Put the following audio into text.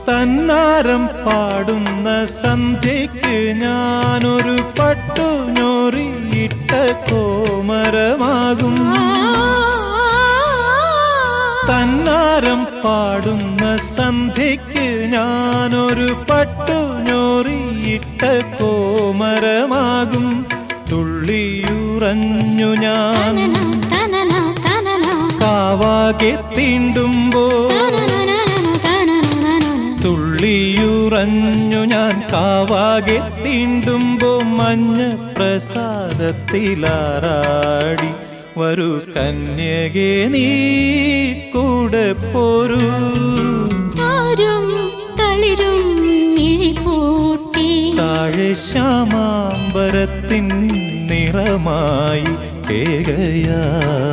തന്നാരം പാടുന്ന സന്ധ്യയ്ക്ക് ഞാനൊരു പട്ടുഞൊറിയിട്ട കോമരമാകും. തന്നാരം പാടുന്ന സന്ധ്യയ്ക്ക് ഞാനൊരു പട്ടുഞൊറിയിട്ട കോമരമാകും. തുള്ളിയുറഞ്ഞു ഞാൻ കാവാകെ തീണ്ടുമ്പോൾ, തുള്ളിയുറഞ്ഞു ഞാൻ കാവാകെ തീണ്ടുമ്പോ മഞ്ഞ പ്രസാദത്തിലാറാടി വരൂ കന്യകേ നീ കൂടെ പോരൂ. താഴെ ശ്യാമാംബരത്തിൻ നിറമായി കേകയായി